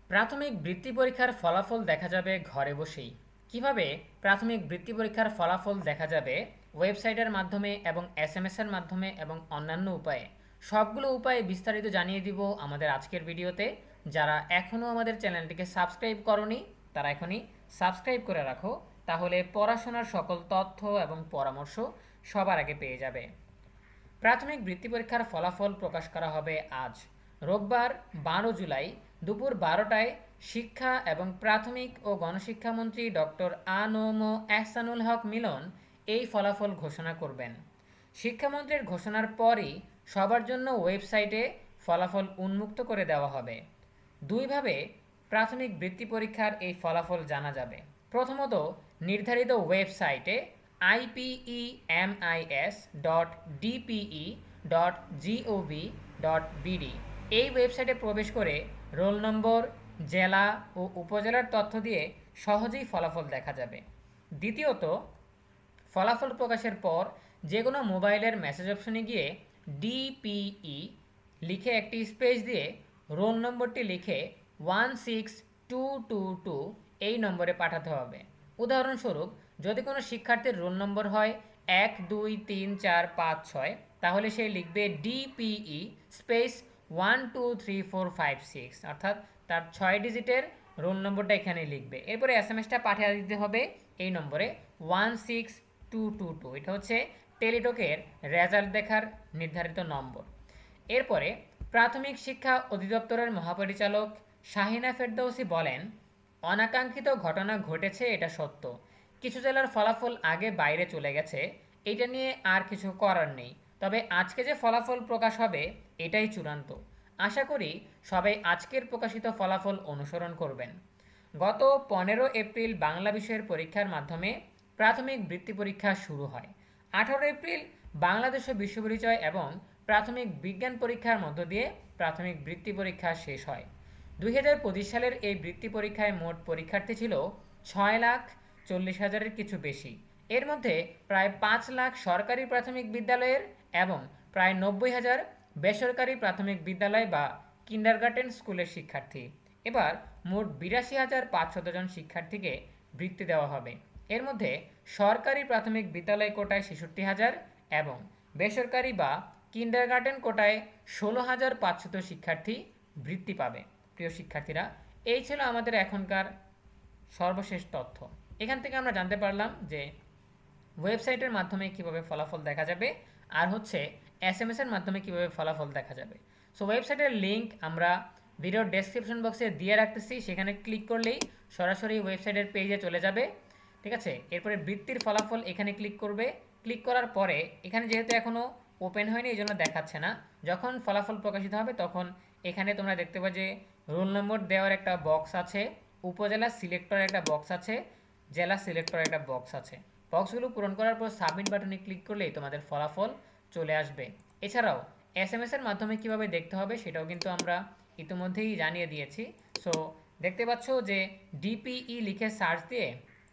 প্রাথমিক বৃত্তি পরীক্ষার ফলাফল দেখা যাবে ঘরে বসেই। কিভাবে প্রাথমিক বৃত্তি পরীক্ষার ফলাফল দেখা যাবে? ওয়েবসাইটের মাধ্যমে এবং এসএমএস এর মাধ্যমে এবং অন্যান্য উপায়ে। সবগুলো উপায়ে বিস্তারিত জানিয়ে দিব আমাদের আজকের ভিডিওতে। যারা এখনও আমাদের চ্যানেলটিকে সাবস্ক্রাইব করনি তারা এখনই সাবস্ক্রাইব করে রাখো, তাহলে পড়াশোনার সকল তথ্য এবং পরামর্শ সবার আগে পেয়ে যাবে। প্রাথমিক বৃত্তি পরীক্ষার ফলাফল প্রকাশ করা হবে আজ রোববার 12 জুলাই দুপুর 12টায়। শিক্ষা এবং প্রাথমিক ও গণশিক্ষামন্ত্রী ডক্টর আ.ন.ম এহসানুল হক মিলন এই ফলাফল ঘোষণা করবেন। শিক্ষামন্ত্রীর ঘোষণার পরই সবার জন্য ওয়েবসাইটে ফলাফল উন্মুক্ত করে দেওয়া হবে। দুইভাবে প্রাথমিক বৃত্তি পরীক্ষার এই ফলাফল জানা যাবে। প্রথমত, নির্ধারিত ওয়েবসাইটে ipemis.dpe.gov.bd এই ওয়েবসাইটে প্রবেশ করে রোল নম্বর, জেলা ও উপজেলার তথ্য দিয়ে সহজেই ফলাফল দেখা যাবে। দ্বিতীয়ত, ফলাফল প্রকাশের পর যে কোনো মোবাইলের মেসেজ অপশনে গিয়ে ডিপিই লিখে একটি স্পেস দিয়ে রোল নম্বরটি লিখে 16222 এই নম্বরে পাঠাতে হবে। উদাহরণস্বরূপ, যদি কোনো শিক্ষার্থীর রোল নম্বর হয় 1 2 3 4 5 6, তাহলে সে লিখবে ডিপিই স্পেস 123456, অর্থাৎ তার 6 ডিজিটের রোল নম্বরটা এখানে লিখবে। এরপরে এসএমএসটা পাঠিয়ে দিতে হবে এই নম্বরে 16222। এটা হচ্ছে টেলিটকের রেজাল্ট দেখার নির্ধারিত নম্বর। এরপরে প্রাথমিক শিক্ষা অধিদপ্তরের মহাপরিচালক শাহিনা ফেরদৌসী বলেন, অনাকাঙ্ক্ষিত ঘটনা ঘটেছে, এটা সত্য। কিছু জেলার ফলাফল আগে বাইরে চলে গেছে, এটা নিয়ে আর কিছু করার নেই। তবে আজকে যে ফলাফল প্রকাশ হবে এটাই চূড়ান্ত। আশা করি সবাই আজকের প্রকাশিত ফলাফল অনুসরণ করবেন। গত 15 এপ্রিল বাংলা বিষয়ের পরীক্ষার মাধ্যমে প্রাথমিক বৃত্তি পরীক্ষা শুরু হয়। 18 এপ্রিল বাংলাদেশ বিশ্ব পরিচয় এবং প্রাথমিক বিজ্ঞান পরীক্ষার মধ্য দিয়ে প্রাথমিক বৃত্তি পরীক্ষা শেষ হয়। 2025 সালের এই বৃত্তি পরীক্ষায় মোট পরীক্ষার্থী ছিল 6,40,000-এর কিছু বেশি। এর মধ্যে প্রায় 5 লাখ সরকারি প্রাথমিক বিদ্যালয়ের এবং প্রায় 90,000 বেসরকারি প্রাথমিক বিদ্যালয় বা কিন্ডারগার্টেন স্কুলের শিক্ষার্থী। এবার মোট 82,500 জন শিক্ষার্থীকে বৃত্তি দেওয়া হবে। এর মধ্যে সরকারি প্রাথমিক বিদ্যালয় কোটায় 66,000 এবং বেসরকারি বা কিন্ডারগার্টেন কোটায় 16,500 শিক্ষার্থী বৃত্তি পাবে। প্রিয় শিক্ষার্থীরা, এই ছিল আমাদের এখনকার সর্বশেষ তথ্য। এখান থেকে আমরা জানতে পারলাম যে ওয়েবসাইটের মাধ্যমে কিভাবে ফলাফল দেখা যাবে, আর হচ্ছে এসএমএস এর মাধ্যমে কিভাবে ফলাফল দেখা যাবে। সো ওয়েবসাইটের লিঙ্ক আমরা ভিডিওর ডেসক্রিপশন বক্সে দিয়ে রাখতেছি, সেখানে ক্লিক করলেই সরাসরি ওয়েবসাইটের পেজে চলে যাবে। ঠিক আছে, এরপরে বৃত্তির ফলাফল এখানে ক্লিক করবে। ক্লিক করার পরে এখানে যেহেতু এখনও ওপেন হয়নি এই জন্য দেখাচ্ছে না, যখন ফলাফল প্রকাশিত হবে তখন এখানে তোমরা দেখতে পাবে যে রোল নম্বর দেওয়ার একটা বক্স আছে, উপজেলা সিলেক্টরের একটা বক্স আছে, জেলা সিলেক্টরের একটা বক্স আছে। বক্সগুলো পূরণ করার পর সাবমিট বাটনে ক্লিক করলেই তোমাদের ফলাফল চলে আসবে। এছাড়াও এসএমএস এর মাধ্যমে কিভাবে দেখতে হবে সেটাও কিন্তু আমরা ইতিমধ্যেই জানিয়ে দিয়েছি। সো দেখতে পাচ্ছ যে ডিপিই লিখে সার্চ দিয়ে,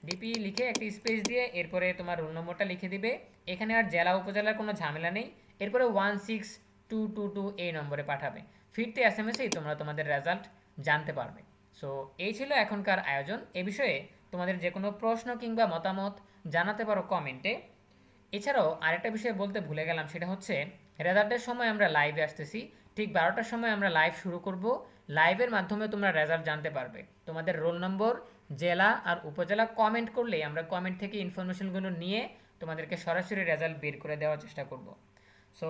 ডিপিই লিখে একটি স্পেস দিয়ে এরপরে তোমার রোল নম্বরটা লিখে দিবে। এখানে আর জেলা উপজেলার কোনো ঝামেলা নেই। এরপরে 16222 এই নম্বরে পাঠাবে। ফিরতে এসএমএসেই তোমরা তোমাদের রেজাল্ট জানতে পারবে। সো এই ছিল এখনকার আয়োজন। এ বিষয়ে তোমাদের যে কোনো প্রশ্ন কিংবা মতামত জানাতে পারো কমেন্টে। এছাড়াও আরেকটা বিষয় বলতে ভুলে গেলাম, সেটা হচ্ছে রেজাল্টের সময় আমরা লাইভে আসতেছি। ঠিক 12টার সময় আমরা লাইভ শুরু করব। লাইভের মাধ্যমে তোমরা রেজাল্ট জানতে পারবে। তোমাদের রোল নম্বর, জেলা আর উপজেলা কমেন্ট করলেই আমরা কমেন্ট থেকে ইনফরমেশনগুলো নিয়ে তোমাদেরকে সরাসরি রেজাল্ট বের করে দেওয়ার চেষ্টা করব। সো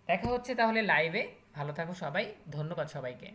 দেখা হচ্ছে তাহলে লাইভে। ভালো থাকো সবাই, ধন্যবাদ সবাইকে।